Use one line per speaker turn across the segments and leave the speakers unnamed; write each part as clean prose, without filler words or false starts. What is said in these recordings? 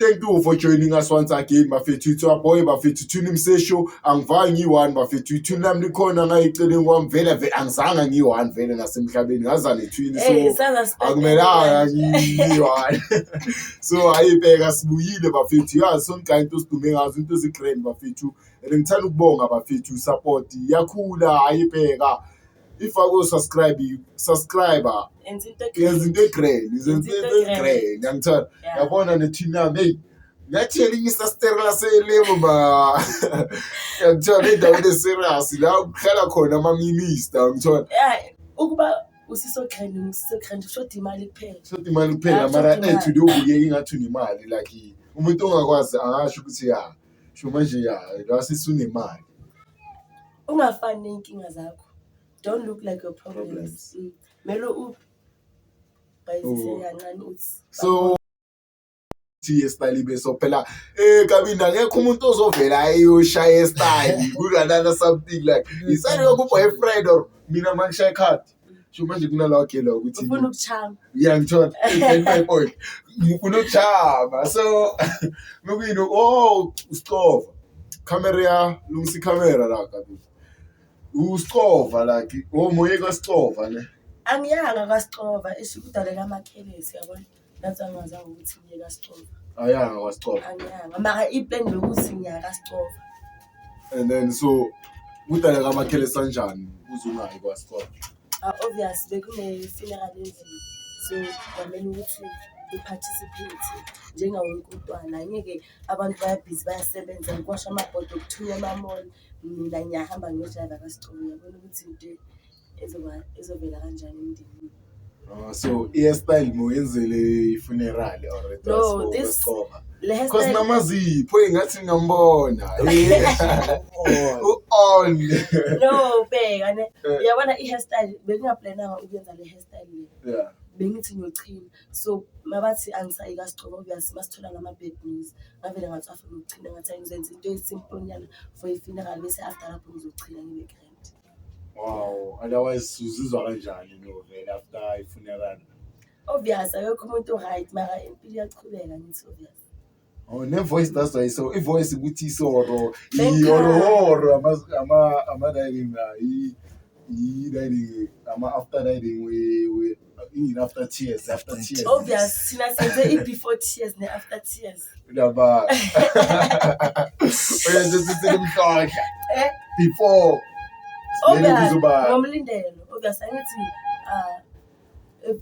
Thank you for joining us once again, bafethu. To our boy, bafethu. Tune show. Angvangi one, bafethu. Tune nam likona na icele ngwam vele vele angizanga ngiyi-one vele nasemhlabeni ngazane twini so akumelanga ngiyi-one. So ayibheka sibuyile bafethu. Yazi sonke into sidume ngazo into ezigrand bafethu. And ngithanda ukubonga bafethu support yakhula ayibheka. If I go subscriber yenza into egrand ngiyangithanda yabona nethina hey ngathi elinye isasterela selevo ba ngiyangithanda endaweni eserious la kuhlala khona ama-minister ngithona
ukuba usiso-grand kushoda imali kuphela
mara today ubukeka ingathi unemali like umuntu ongakwazi angasho ukuthi ya sho manje ya lasisunemali
ungafani ney'nkinga zakho. Don't look like your problems. Melo
so style so phela kabinda ngekho umuntu ozovela ayoshaya style kunanana something like isani yakho boyfriend or mina mangishaya card sho manje kunalawa gela ukuthi
ufuna ukuchama
ngiyangithola my point ngifuna ukuchama so ngokuyini usicova camera lungisa camera la kabini usicova like moye kasicova ne
angiyanga kasicova esikudaleka amakhelesi yabona nathi angazange ukuthi ngiye kasicova
ayanga wasicova
angiyanga mara iplan lokuthi ngiya kasicova
and then so kudaleka amakhelesi kanjani uzungayi kwasicova
obvious bekune-funeral endlini so kwamele ukuthi i-participate njengawonke umntwana angeke abantu bayabhizi bayasebenza ngikwasha amabhodo okuthunya amamoli mina ngiyahamba ngiyodrayiva kasicova yabona ukuthi into ezovela kanjani emndenini
so i-hairstyle moyenzele i-funeral or
no this
le hairstyle because namazipho engathi ngambona on
no bheka ne uyabona i-hairstyle bekungaplananga ukuyenza le hairstyle le
yeah
bengithi ngiyochina so mabathi angisayi kasicova obvious masithola ngama-bad news ngavele ngathi afuna ukuchina ngathi ngizenza into esimple nyana for i-funeral bese after lapho ngizochina ngibe grand.
Wow, otherwise uzizwa kanjani vele after i-funeral
obvious ayokho umuntu right mara impilo iyaqhubeka ngithi obvious
ne-voice that's why so i-voice ukuthi isoro i-horror ama-dining i-dining ama-after dining we after tears
obvious thina senze i-before tears ne-after tears
udaba oyenzesimhlohla before
ngomlindelo obvious angithi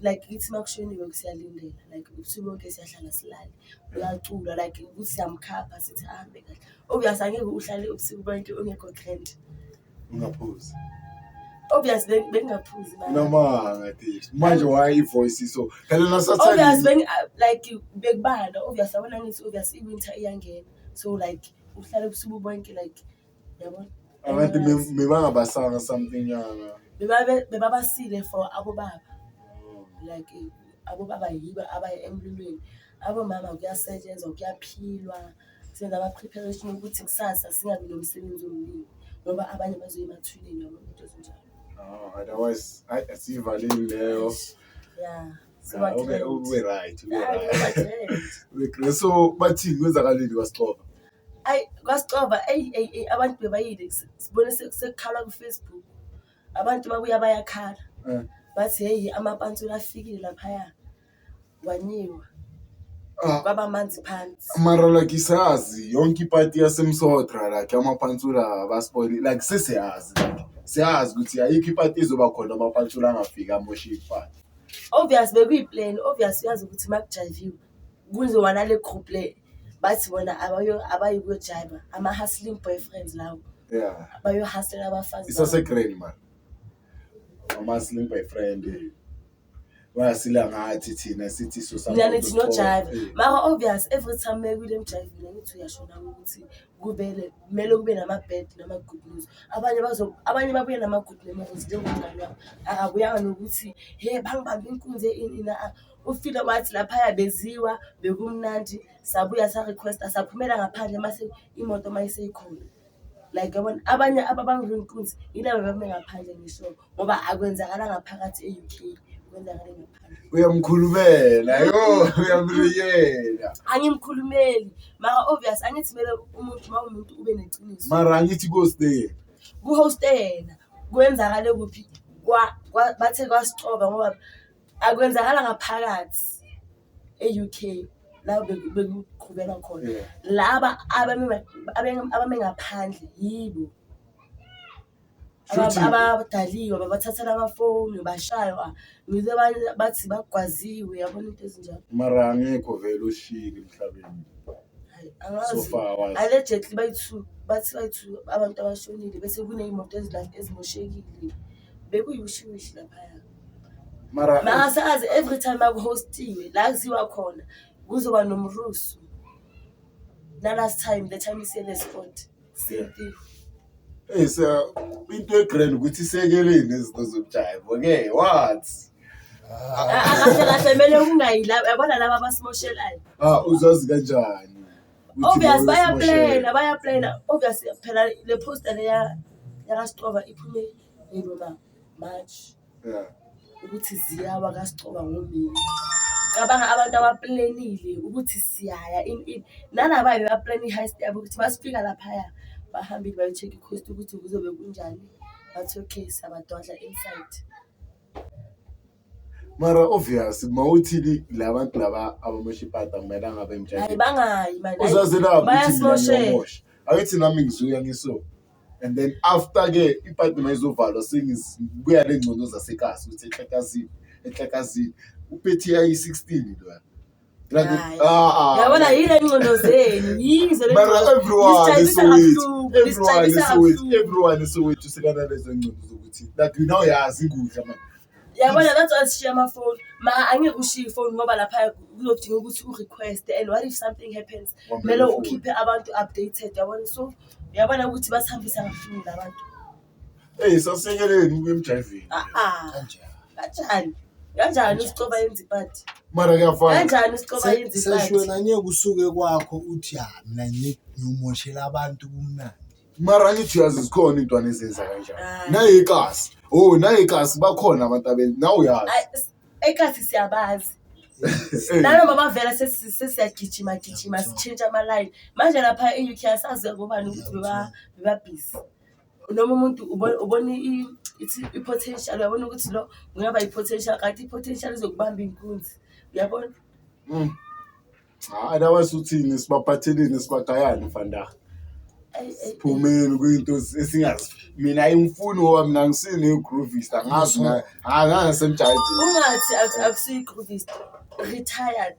like ithi makushoniwe kusiyalindela like ubusuku bonke siyahlala silale uyacula like ukuthi siyamkhapha sithi ahambe kahle obvious angeke uhlale ubusuku bonke ungekho grand
ungaphuzi
obvious bengingaphuzi
noma ngathi manje why i-voice so phela nasathanda
obvious like bekubanda obvious abona ngithi obvious i-winter iyangena so like uhlale ubusuku bonke like yabona
abantu bebangabasanga something yanga
bebabasile for abobaba like abobaba yibo abaya emlilweni abomama kuyasetshenzwa kuyaphilwa senza ama-preparation ukuthi kusasa singabi nomsebenzi omningi ngoba abanye bazoya emathuneni noma into ezinjalo
otherwise asivaleli leyo
yeah
ube right so bathini kwenzakaleni kwasicova
kwasicova abantu bebayile sibone sekukhalwa ku-Facebook abantu babuya bayakhala bathi hey amapantula afikile laphaya wanyiwa kwaba manzi phansi
mara like isazi yonke ipati yasemsotra like amapantula baspoil like siyazi ukuthi ayikho ipati ezoba khona amapantula angafika amoshe ipati
obvious bekuyiplan obvious uyazi ukuthi makujayiviwe kuzowana le group le bathi bona abayikuyojayiva ama-hustling boyfriends lawo bayohustlela abafazi
isasegrand man ama-hustling boyfriend wayasila ngathi thina sithi
nithi nojayiva mara obvious every time mekule emjayivini angithi uyashona ukuthi kumele kube nama-bad nama-good news abanye babuye nama-good memories njengomngane wami akabuyanga nokuthi he bangibambe inkunzi ina ufile wathi laphaya beziwa bekumnandi sabuya sa-requesta saphumela ngaphandle mase imoto mayiseyikhona like yabona abanye ababangile inkunzi yilabo bame ngaphandle ngisho ngoba akwenzakala ngaphakathi e-UK kwenzakale ngaphandle.
Uyamkhulumela uyamliyela.
Angimkhulumeli mara obvious angithi mele umuntu ube neqiniso.
Mara angithi go-stay.
Ku-hoste yena kwenzakale kuphi bathe kwasicoba ngoba akwenzakala ngaphakathi e-UK la bekuqhubela khona. Laba abame ngaphandle yibo abadaliwe babathathela amafoni bashaywa ngize bathi bagwaziwe yabona into ezinjalo.
Mara angekho vele ushike emhlabeni.
Angazi allegedly bathi abantu abashonile bese kuneyimoto ezimoshekile bekuyishiwishi laphaya.
Mara
asazi every time akuhostiwe la kuziwa khona kuzoba nomrusu. Last time the time siye the spot same thing.
Into egrand ukuthi isekeleni izinto zokujayiva ke what?
Kahle mele kungayila yabona laba abasimoshelayo.
Uzazi kanjani?
Obvious bayaplana obvious phela le poster leya kaSicoba iphume ngoma March. Ukuthi ziyawa kaSicoba ngomini. Cabanga abantu abaplanile ukuthi siyaya in nalaba bebaplana i-heist yabo ukuthi basifika lapha bahambile bayo-check i-cost ukuthi kuzobe kunjani. Bathi okay sabadodla inside.
Mara obvious mawuthini labantu laba abamashipata kumele ngabe emjayini.
Hayi bangayi manje.
Uzazi lapho ayithi nami ngizuya ngiso. And then after ke ipati mayizovalwa sengibuya lengcono zasekhasi ukuthi ehlakazini uphethe ayi-16 lo.
Yabona yile ngcono zenu yizo le.
Mara everyone is so sekana lezo ngcono zokuthi like you know yazi ngudla man.
Yabona that's why sishiya amafoni ma angeke ushiye ifoni ngoba lapha kuzodinga ukuthi u-request and what if something happens mele ukhiphe abantu updated yabona so yabona ukuthi basihambisa ngafuni labantu.
Sasekeleni ukuyemjayivini.
Kanjani uSicoba yenza ipati?
Mara kuyafana.
Kanjani uSicoba yenza ipati?
Seshwena ngeke usuke kwakho uthi mina ngiyumoshela abantu kumnandi.
Mara ngithi yazi zikhona intwana ezenza kanjani. Nayikasi. Nayikasi bakhona abantu abeli nawe uyazi.
Ekasi siyabazi. Nanoma bavela sesiyagijima sichange ama-line. Manje lapha e-UK asazi ngobani ukuthi beba busy. Noma umuntu ubona i-potential uyabona ukuthi lo ngiyaba i-potential kanti i-potential izokubamba inkunzi uyabona.
Abasuthini sibaphatheleni sibagayani mfanda. Siphumeni kuyinto esingazi. Mina ayimfuni ngoba mina ngisine i-groovist angazi angasemjayivini.
Ungathi akusiyi-groovist retired.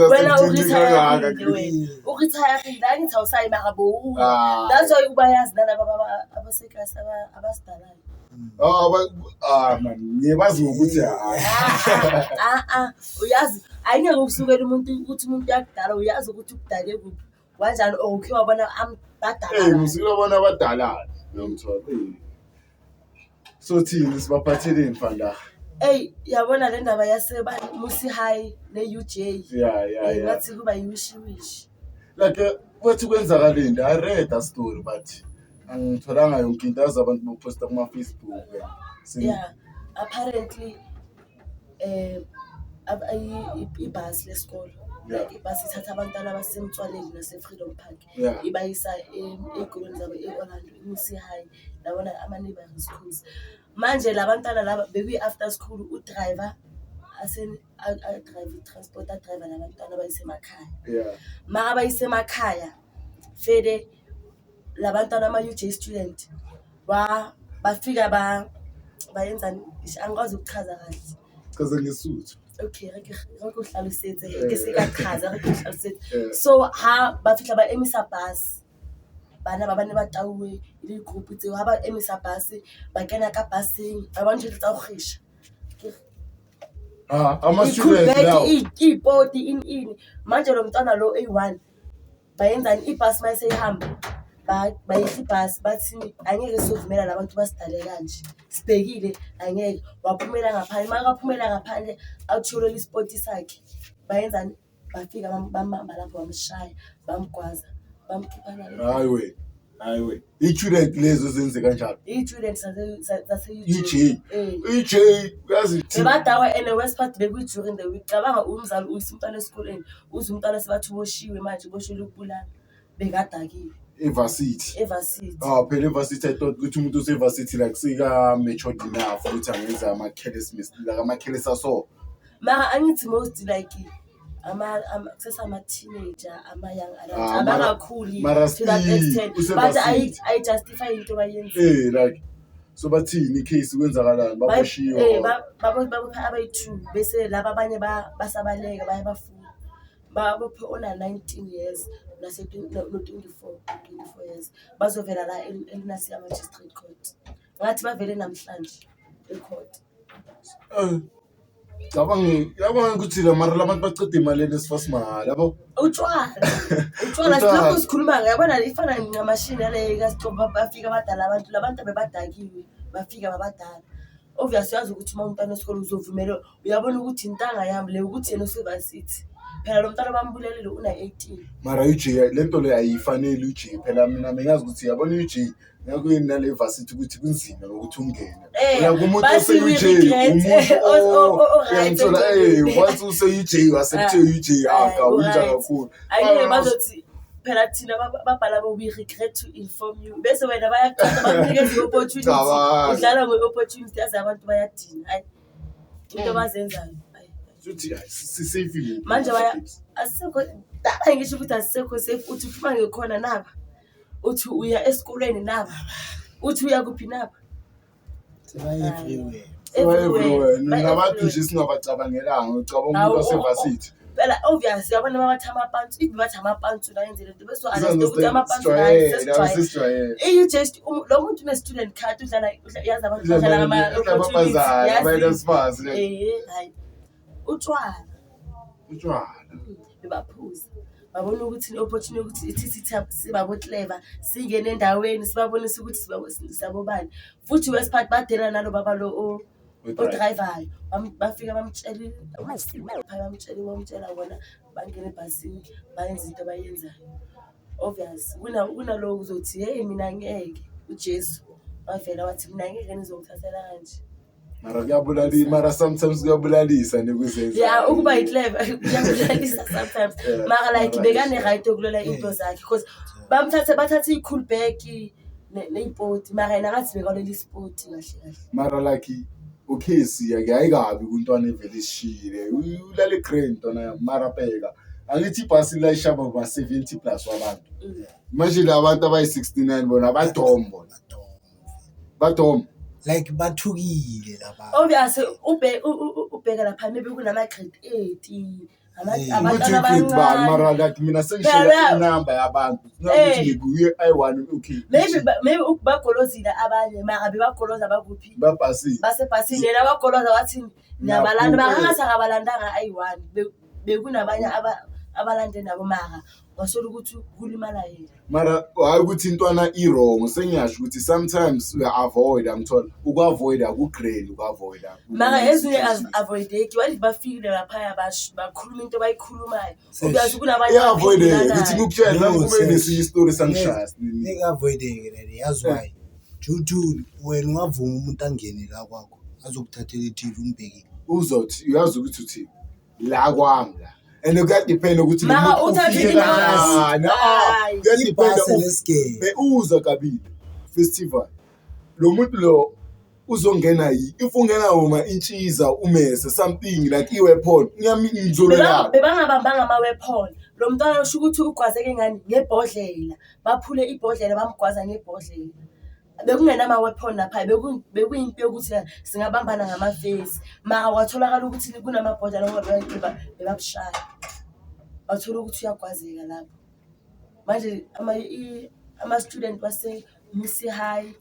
Wena
uretire angithi awusayi makabo. That's why ubayazi nalaba abasekhasi abasidalayo.
Man ngiyabazi ngokuthi
uyazi ayingeke ukusukela umuntu ukuthi umuntu yakudala uyazi ukuthi ukudale kuphi kanjani okay wabona badala.
Ngizobona abadala nomthola. So thini sibaphatheleni mfanda.
Yabona le ndaba yaseba Musi High ne-UJ. Ngathi kuba yiwishi.
Like wathi kwenzakaleni I read a story but angitholanga yonke into abantu boposta kuma Facebook.
Apparently ibhasi lesikole like ibhasi ithatha abantwana abasemtswaleni nase-Freedom Park ibayisa ey'kolweni zabo e-Orlando Musi High labona ama-neighboring schools. Manje labantwana laba bebi-after school udriver adrive i-transport adriver labantwana bayisemakhaya. Ma abayisemakhaya fede labantwana ama-UJ student bafika bayenzani angikwazi ukuchaza kahle.
Chaza ngesuthu.
Okay, uhlala usethe ke sikachaza uhlala usethe. So bafika ba-emisa bus bana babane batauwe ile group tse ba emisa bus ba kena ka busing abantu tsa go gisha.
Ama-students now.
Ipoti in manje lo mntwana lo A1 bayenzani ibus mayisehamba bayihla ibus bathi angeke sivumela labantu basidale kanje sibhekile angeke waphumela ngaphandle makaphumela ngaphandle awuthula isport sakhe bayenzani bafika bambamba lapho bamshaya bamgwaza bamkhipha la.
Hayi we hayiwe i-student lezo zenze kanjalo
i-student
EJ yazi
bebadawa and the worst part during the week cabanga umzali uyisa umntwana esikoleni uze umntwana sebathi uboshiwe manje uboshelwe ukubulala bekadakiwe
evarsity
evarsity
phela evarsity I thought ukuthi umuntu osevarsity like sika matured enough ukuthi angenza ama-carelessness like ama-careless aso
mara angithi most like ama-teenager ama-young adults abakakhuli to that extent but I justify into bayenze
like so bathini icase kwenzakalani baboshiwe
babopha abayi-2 bese laba abanye basabaleka bayabafuna babophe ona 19 years no-24 years bazovela la elinasiya magistrate court ngathi bavele namhlanje ecourt
yabanga ukuthi la mara labantu baceda imali esifasimahala yabo
utshwala silokho sikhuluma yabona ifana ngamashini ale kasitoba bafika abadala abantu labantu abebadakiwe bafika babadala obviously yazi ukuthi uma umntwana esikole uzovumela uyabona ukuthi intanga yami le ukuthi yena usevasithi phela lo mntwana bambulelele una 18
mara UJ lento le ayifanele UJ phela mina mengazi ukuthi yabona UJ yakuyini nale varsity ukuthi kunzima ukuthi ungene uyakumuntu ose-UJ umuntu once use-UJ wasebuthe UJ akawunja kakhulu
ayike bazothi phela thina babhala we regret to inform you bese wena bayaqala bakunikeza i-opportunity udlala nge-opportunity yazi abantu bayadina hayi into bazenzayo
uthi sisafile
manje asikho ngisho ukuthi asisekho safe uthi ufuma ngekhona naba uthi uya esikoleni naba uthi uya kuphi naba
everywhere
nabantu nje singabacabangelanga ucabanga umuntu wasevasithi
phela obvious yabona bathi amapantsu if bathi amapantsu la yenze lento bese understand ukuthi amapantsu ayisesijwaye you just lo muntu une-student card udlala yazi abantu badlala ngama-opportunities hayi utshwala bebaphuza babona ukuthi i-opportunity ukuthi ithi sibabo clever singene endaweni sibabonisa ukuthi sibabobani futhi west part badela nalo baba lo odrivayo bafika bamtshela bona bangene ebhasini bayenza into abayenzayo obvious kunalowo uzothi hey mina ngeke ujesu wavela wathi mina ngeke nizongithathela kanje
mara sometimes kuyabulalisa nekuzenza
ukuba yi-clever kuyabulalisa sometimes mara like bekane-right yokulola into zakhe because bathathe i-cool bag neyipoti mara yena ngathi bekalela ispoti kahle
mara like ukhesi ayikabi kuntwana evele esishile ulale grand ntwana mara phela angithi ibhasi layishaba ba-70 plus wabantu imagine abantu abayi-69 bona badombo
like bathukile laba
obviously ubheka lapha maybe kunama-grade 8
abantwana abancane mara like mina sengishela inamba yabantu ukuthi ngikuye I1 okay
maybe bagolozile abanye mara bebagoloza bakuphi
babhasini
basebhasini yena bagoloza wathi nabalanda bangasabalandanga I1 bekunabanye abalande nabo mara wasola ukuthi kulimala yena
mara hayi ukuthi intwana i-wrong sengiyasho ukuthi sometimes uya-avoid angithola uku-avoida ku-grade uku-avoida
mara ezinye avoideki wathi bafikile laphaya bakhuluma into bayikhulumayo uyazi kunabanye
iya-avoideke ukuthi ngikutshela kube nesinye istori sangishaya
eka-avoideke lele yazi why juju wena ungavuma umuntu angene la kwakho azokuthathela i-TV umbhekile
uzothi uyazi ukuthi uthi la kwami la and kuyadependa ukuthi
mara uthathe
uza kabili festival lo muntu lo uzongena if ungena uma intshiza umese something like i-weapon ngizolelana
bebangabambanga ama-weapon lo mntwana usho ukuthi ugwazeke ngani ngebhodlela baphule ibhodlela bamgwaza ngebhodlela bekungenama-weapon lapha bekuyinto yokuthi singabambana ngamafesi mara watholakala ukuthi kunamabhodlela ngoba bebabushaya wathola ukuthi uyagwazeka lapho manje ama-student base-Misi High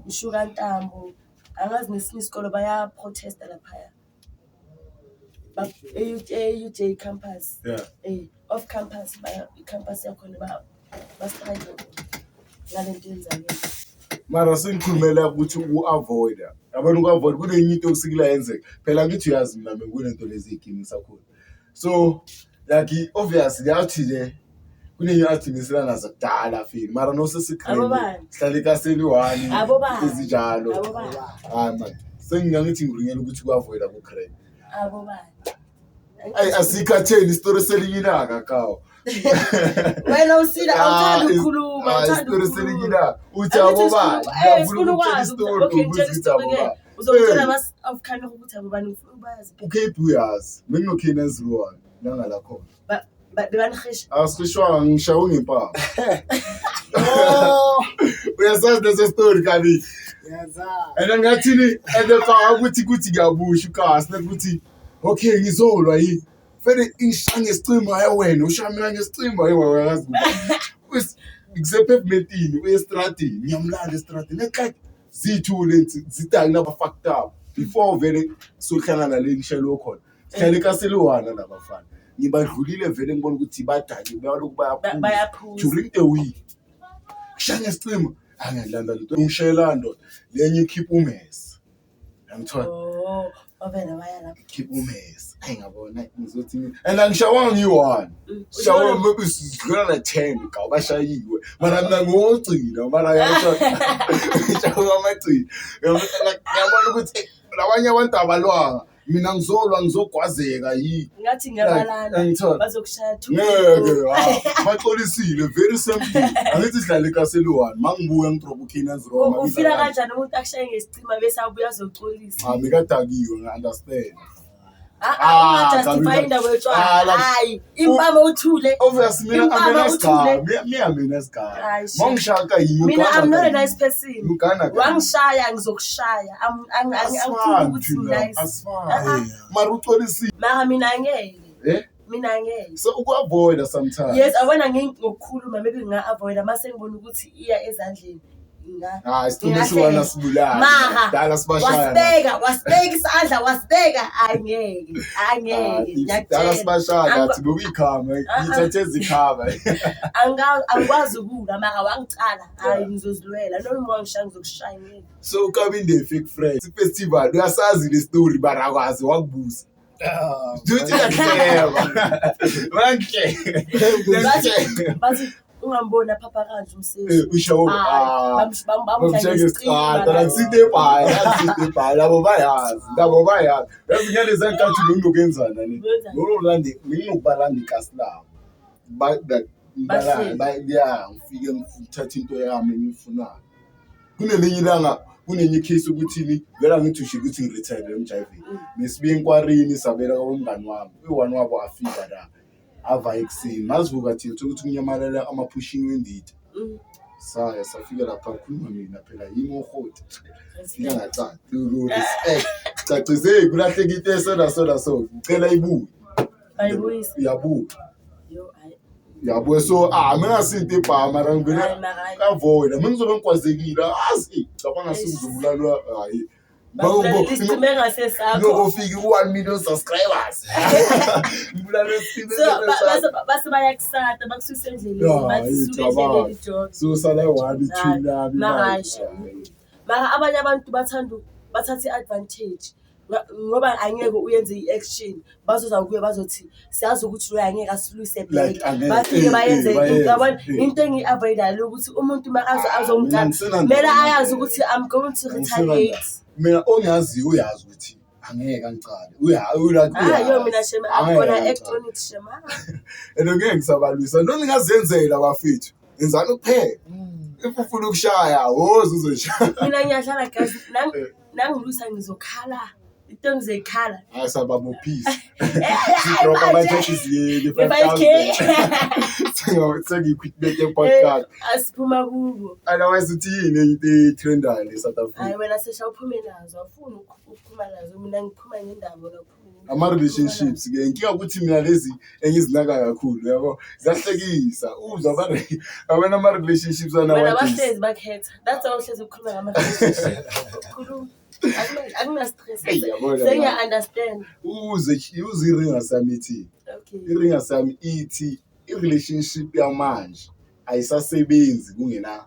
Mshuka Ntambo angazi nesinye isikolo baya-protesta laphaya e-UJ campus off campus i-campus yakhona bastrike ngale nto yenzayo
mara sengikhulumela ukuthi u-avoida abantu uku-avoid kunenye into okusikila yenzeka phela ngithi uyazi mina kunento lezi ey'gini sakhona so like obviously yathi le kunenyathi ngiselana zakudala fini mara nosesikhrini sihlale kaseli one izinjalo hayi man sengingathi ngiringela ukuthi kuavoida ku crane asikhatheni story selinyinaka kawo
wena usila awuthanda ukukhuluma
story selinyinaka uthi abobani ngiyafuna ukutshela story ukuthi abobani
uzokutshela bas awukhanya ukuthi abobani ufuna ubazi
ukephi uyazi menginokhini na01 nangala khona
bebangisho
asishwa ngishawo ngempama uyasazi lesi story kabi and ngathini edefa ukuthi ngiyabusha ukasi ukuthi okay ngizolwa yini vele ingishange isicimo hayi wena ushamela ngesicimo hayi wayazi kuba ngisephevumentini uyestradini ngiyamlanda estradini like zithule zidali naba fucked up before vele sohlangana le ngishelo khona sihlale kaseluwana nabafana ngibadlulile vele ngibona ukuthi badali bayaloku bayaphuma during the week ngishange isicimo angiyalanda lento ngishayela ndoda lenye keep umesi ngithola
ovela baya lapha
keep umesi ayingabona ngizothi and angishawanga ngiyi1 shawa maybe sidlula na 10 ka bashayiwe mara mina ngocina mara yasho shawa amagcina ngiyabona ukuthi labanye abantu abalwanga mina ngizogwazeka
ngathi ngiyabalana bazokushaya thu
baxolisile very simple angithi sihlale kaseli1 mangibuya ngidrop uKenas Roma
ufila kanjani umuntu akushaye ngesicima bese abuya azocolisa
ngikadakiwe ngi-understand
justify indaba yotshwala hayi impama uthule
obviously mina esigaba mangishaka
mina I'm not a nice person wangishaya ngizokushaya angifuni ukuthi nice
mara ucolisile
mara mina ngeke
so uku-avoida sometimes
yes abona ngokukhuluma maybe nginga-avoida mase ngibona ukuthi iya ezandleni
isithume siwana sibulala dala sibashaya
wasibeka isandla wasibeka angeke
dala sibashaya ngathi bokuyikhama ngithathe ezikhaba
angikwazi ukula mara wangicala hayi ngizozilwela noma wangishaya ngizokushaya ngeke
so ukabinde fake friends festival uyasazi le story barakwazi wakubuza duthi yahleba
bathi ungambona phapha kanje umsebenzi
ushawo bamsite labo bayazi ezinyane zankathi nginokwenzana ni ngolandi nginokubalanda ikasilabo ngifike ngithatha into yami engiyifunayo kunelinye ilanga kunenye case ukuthi vela ngithi usho ukuthi ngiretire emjivini nesibe inkwarini sabela komngani wami uyi1 wabo afika la ava ekuseni mazivuka thina ukuthi kunyamalala ama-pushing wendidi saya safika lapha khuluma mina phela yimi ohoti fika ngacaca respect cacize kulahleka into esona ngicela ibuye yabuya so mina sinto ebhama mara ngivela avoida mina ngizobe ngikwazekile azi cabanga singizobulalwa hayi ngofika ku1 million subscribers
base bayakusata bakususe endleleni
so sala 1 2
mara abanye abantu bathatha i-advantage ngoba angeke uyenze i-action bazoza kuye bazothi siyazi ukuthi lo angeke asilwise back bafike bayenze into engi-avoida ukuthi umuntu makaze azomgana mele ayazi ukuthi I'm going to retaliate
mina ongazi uyazi ukuthi angeke angicale
yo mina shema akona electronic shema
ngeke ngisabalwisa noma ngingazenzela bafethu ngenzani kuphela if ufuna ukushaya woza uzoshaya
mina ngiyahlala guys nangilwisa ngizokhala into ngizekhala
asababo peace sidropa ama-30 sengiyiquitbeke podcast
asiphuma kubo
otherwise uthi yini into etrendayo le-South Africa
hayi wena sesha uphume nazo awufuni ukuphuma nazo mina ngiphuma ngendaba kakhulu
ama-relationships ke nkinga ukuthi mina lezi engizinaka kakhulu yabo ziyahlekisa uzwa abana ama-relationships
abahlezi bakhetha that's why uhlezi ukukhuluma ngama-relationship khuluma akunastress sengiya-understand
uze iringa sami ithi iringa sami ithi i-relationship yamanje ayisasebenzi kungena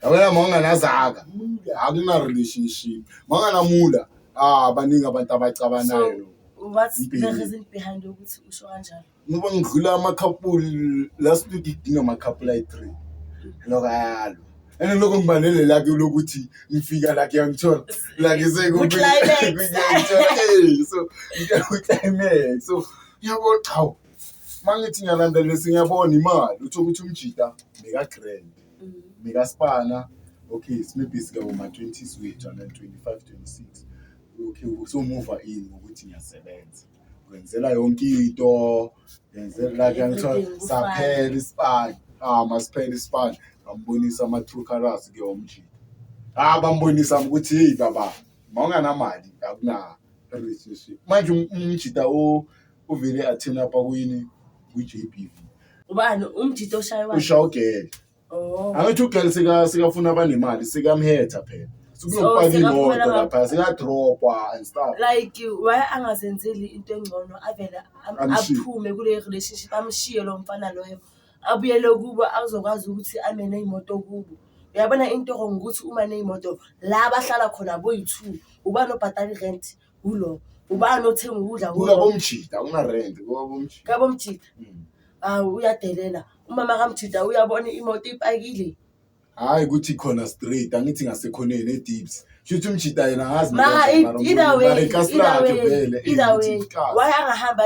yabona manganazaka akuna relationship manganamula baningi abantu abacabanayo
What's the reason behind ukuthi usho kanjalo?
Ngoba ngidlula ama-couple last week ngidinga ama-couple ayi-3 lokalo and lokho ngibalele la lokuthi ngifika la ngiyangithola la so ngiyakuthimex so yabo cha mangithi ngiyalandela singiyabona imali utho ukuthi umjida mega grand mega spana okay maybe sika uma 20s wethu and 25 26 okay so move in ukuthi ngiyasebenza kwenzela yonke into yenzela la ngiyangithola saphela ispan masiphela ispan ngambonisa ama-true colors ke omjida bambonisa ukuthi hey baba mawunganamali akuna relationship manje umjida uvele athena apha kuyini ku-JBV
ubani umjida oshaywa
ushawugele angithi ugele sikafuna abanemali sikamhetha phela sikunokupaka imoto lapha sikadropwa and stuff
like why angazenzeli into engcono avele aphume kule relationship amshiye lo mfana loyo abuyele kubo azokwazi ukuthi ame neimoto kubo uyabona into ngokuthi uma neimoto la bahlala khona boyi2 ubani obhadala rent ulo ubani othenga ukudla
kuba bomjida una rent kuba bomjida
kabomjida uyadelela umama kamjida uyabona imoto ipakile
hayi ukuthi khona straight angithi ngasekhoneni edips shuthi umjida yena ngazi
either way why angahamba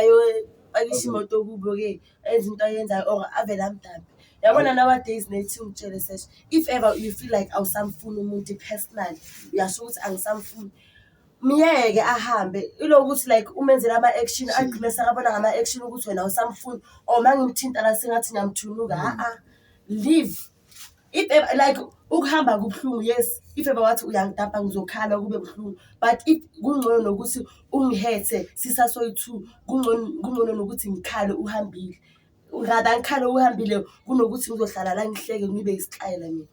pakisha imoto kubo ke ezinto ayenzayo or avela amdambi yabona nowadays nethi ngitshele sesh if ever you feel like awusamfuni umuntu personally uyasho ukuthi angisamfuni miyeke ahambe ilokuthi like umenzela ama-action agcine sakabona ngama-action ukuthi wena awusamfuni or mangimthinta la sengathi ngiyamthunuka leave if ever, like ukuhamba kubuhlungu yes if ever wathi uyangidapha ngizokhala kube buhlungu but if kungcono nokuthi ungihethe sisasoyi2 kungcono nokuthi ngikhale uhambile rather ngikhale uhambile kunokuthi ngizohlala la ngihleke ngibe isixayela mina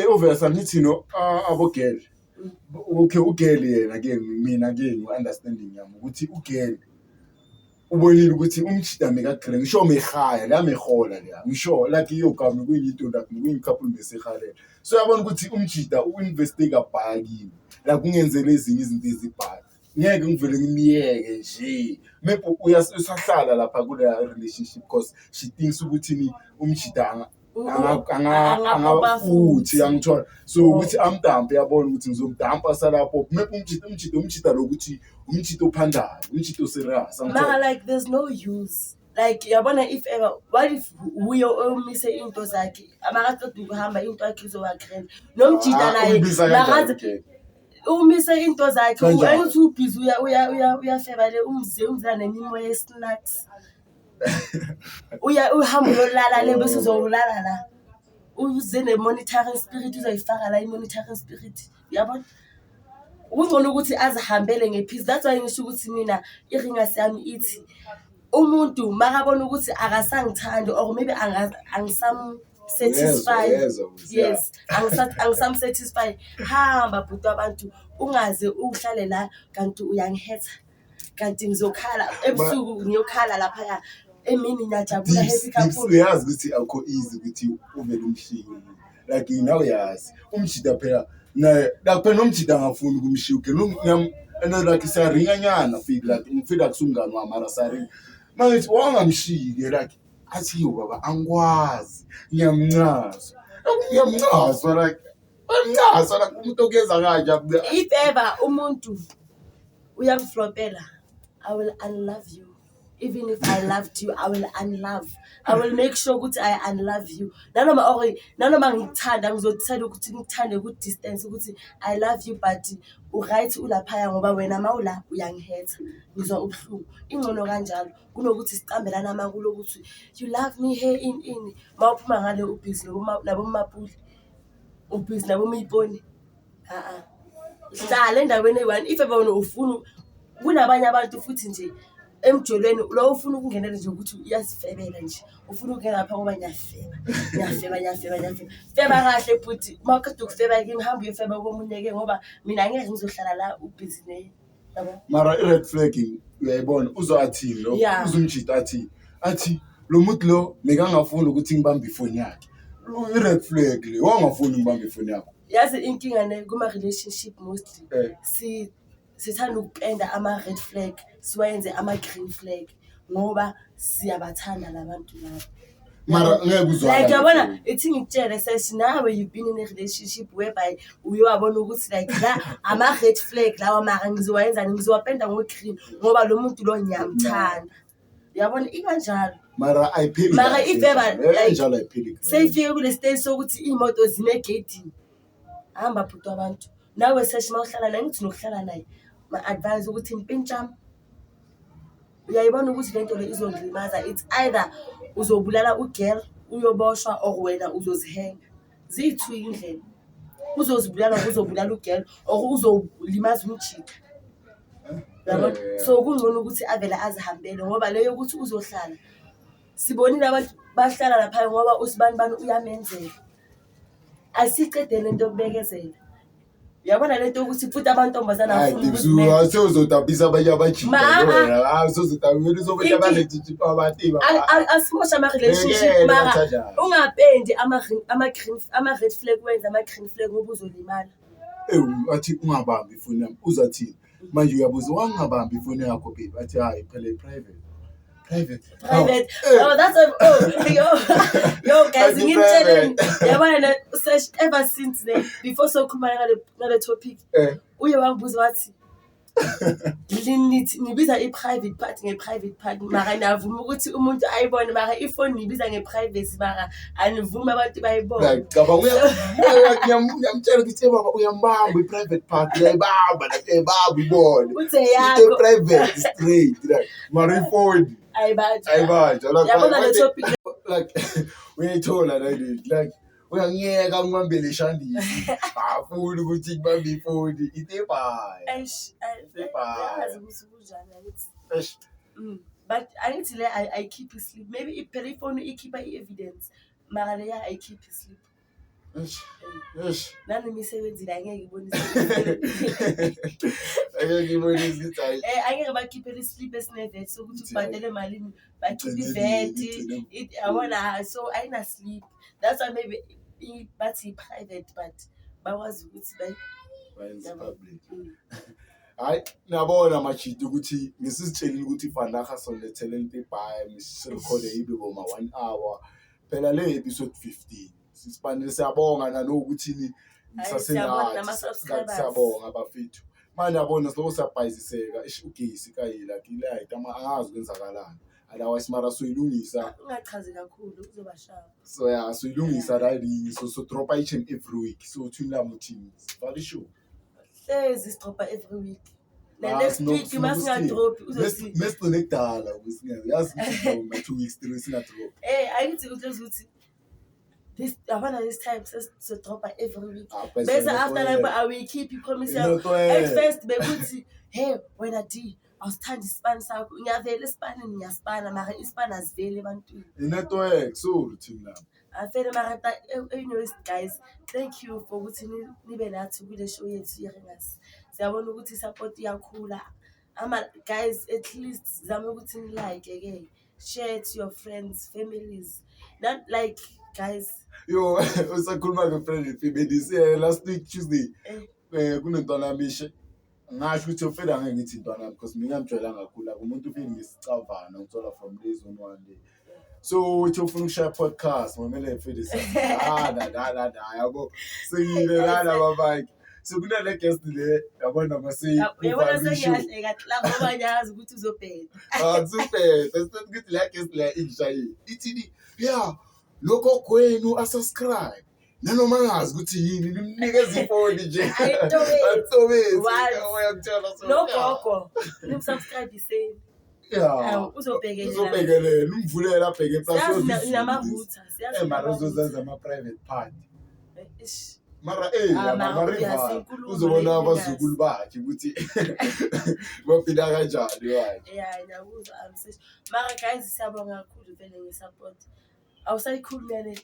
obviously angithi no abogele okay ugele yena ke mina ke ngi-understanding yami ukuthi ugele ubonile ukuthi umjida mekagcile ngisho mehaya la mehola la ngisho like iyogama kuyinto la kuyicouple besehalela so yabona ukuthi umjida uinvestige abhakini la kungenzele ezinye izinto ezibhaka ngeke ngivele ngimiyeke nje maybe uyasahlala lapha kule relationship because she thinks ukuthi ni umjida futhi angithola so ukuthi amdampe yabona ukuthi ngizomdampa salapho maybe umjida lokuthi umjida ophandayo umjida oserious
like there's no use like yabona if ever what if uyo omise into zakhe amakaqeda ukuhamba into yakhe izowakrend nomjida naye lakazi umise into zakhe uyathi ubhizi uyafeba le umzela nemimoya ye-snacks uhamba uyolala le bese uzolala la uze ne-monitoring spirit uzoyifaka la i-monitoring spirit uyabona kungcono ukuthi azihambele ngepeace that's why ngisho ukuthi mina iringasi yami ithi umuntu makabona ukuthi akasangithandi or maybe angisam-satisfied yes angisam-satisfied hamba bhuti abantu ungaze uhlale la kanti uyangihetha kanti ngizokhala ebusuku ngiyokhala laphaya emini ngiyajabula happy couple
uyazi ukuthi akho easy ukuthi uvele umshiye like now yazi umjida phela naye lapha nomjida angafuni ukumshiya like siyaringanyana feel like sumngani wami mara saringa manje wangamshiyike like athi baba angikwazi ngiyamncaza like angaza la umuntu okwenza kanje
if ever umuntu uyangiflopela I will unlove you. Even if I loved you, I will unlove. I will make sure ukuthi I unlove you. Nanoma ngikuthanda ngizothatha ukuthi ngikuthande ku distance ukuthi I love you but uright ulaphaya ngoba wena mawula uyangihetha ngizwa ubuhlungu. Ingcono kanjalo kunokuthi sicambelana amakulo ukuthi you love me here in mawuphuma ngale ubhizi nabo mapuli. Ubhizi nabo miponi. Hlala endaweni eyi1 if ever ufuna kunabanye abantu futhi nje emjolweni lo ufuna ukungenela nje ukuthi uyasifebela nje ufuna ukungena lapha ngoba ngiyafeba feba kahle futhi mawuqeda ukufeba ke ngihamba uyofeba komunye ke ngoba mina ngeke ngizohlala la ubusy ne yabo
mara i-red flagging uyayibona uzoathini lo uzumjida athi lo muntu lo ngangafuni ukuthi ngibambe ifoni yakhe i-red flag le wangafuni ngibambe ifoni yakho
yazi inkinga ne kuma relationship mostly sithanda ukupenda ama-red flag siwayenze ama-green flag ngoba siyabathanda labantu labo.
Mara ngeke uzwakale.
Like yabona ithi ngikutshele sesh nawe you've been in a relationship whereby uyabona ukuthi like la ama-red flag lawa mara ngizowayenza ngizowapenda ngo-green ngoba lo muntu lo ngiyamthanda. Yabona ikanjalo.
Mara ayipheli.
Mara if ever
kanjalo ayipheli.
seyifike kule stage sokuthi imoto zine-gating. Hamba bhuti abantu. Nawe sesh mawuhlala naye ngithi nokuhlala naye ma-advise ukuthi impintshama. Uyayibona ukuthi lento le izongilimaza. It's either uzobulala ugirl uyoboshwa or wena uzozihenga. Ziyi-two indlela. Uzozibulala uzobulala ugirl or uzolimaza umjika. Yabona so kungcono ukuthi avele azihambele ngoba leyo ukuthi uzohlala. Sibonile abantu bahlala lapha ngoba usibani uyamenzela. Asicede lento yokubekezela. Yabona lento ukuthi futhi amantombazana afuna
ukuthi asezodabisa abanye abajika wena asezodabisa sokuthi abanejijipa abathi
asimosha ama-relationship mara ungapendi ama-red flag wenza ama-green flag ngoba uzolimala.
Athi ungabambi ifoni yami uzathini manje uyabuza wangabambi ifoni yakho babe athi hayi phela private.
Oh, that's yo guys, ngitshela yabona search ever since then before so khuluma ngale topic uye wangibuza wathi nibiza i-private part nge-private part mara navuma ukuthi umuntu ayibone mara ifoni nibiza nge-privacy mara anivumi abantu bayibone.
Ngiyamtshela ukuthi baba uyambamba i-private part uyayibamba nakebaba ibone
uthe yakho
private straight like mara ifoni ayibanje
yabona le topic
like uyayithola like uyangiyeka ngibambele eshandisi afuni ukuthi ngibambe ifoni itebhayi
but angithi le I keep sleep maybe iphela ifoni ikhipha i-evidence mara leya I keep sleep. Nami imisebenzi la angeke ngibonise angeke bakhiphele isleep esinevet sokuthi ubhadele emalini bakhiphe ivet yabona so ayina sleep. That's why maybe bathi private but bakwazi ukuthi
public. Hayi nabona machidi ukuthi ngisizitshelile ukuthi ifanaka solethele into ebhayi misilikhole ibe boma 1 hour phela le episode 15 sisipanele siyabonga nanokuthi ni siyabonga abafethu manje yabona silobo siyabhayiziseka ugesi kayila kilight angazi kwenzakalani otherwise mara soyilungisa
ungachazi kakhulu uzobashaya
so soyilungisa right so drop each and every week so thina muthini very sure
says drop every week next week you must not drop uzothi
mesiconnectala usingazi yazi 2 weeks 3 weeks not drop
ayithi ukuthi this time so drop every week bese after like I will keep you promise at first bekuthi hey wena D awusithanda isipani sakho ngiyavela esipanini ngiyaspana mara isipana asiveli ebantwini
network so thina
afele mara anyways guys thank you for ukuthi nibe nathi kule show yethu yeRingers. Siyabona ukuthi support iyakhula guys at least zama ukuthi ni like again share to your friends families not like guys
yo usakhuluma nge-friend families last week Tuesday kunentwana mishe ngasho ukuthi ufela ngeke ngithi intwana because mina ngijwayela ngakhula umuntu ufeli ngesicavana ngithola from days on one day so uthi ufuna ukushaya podcast momele ufeli la yabo singile la babaki so kunale guest le yabona mase
yabona sengiyahleka la ngoba ngiyazi ukuthi uzobheda
uzobheda sesithi la guest la injayi ithi yeah lokho kwenu asubscribe nanoma ngazi ukuthi yini nimnikeza ifoni nje atobezi uyakutshela so
no gogo nimsubscribe same
uzobhekelela umvulela abheke
plus nama-router
mara uzozenza ama-private party mara mara uzobona abazukulu bakhe ukuthi baphila kanjani
ngiyabuza mara guys siyabonga kakhulu vele nge-support awusayikhulumele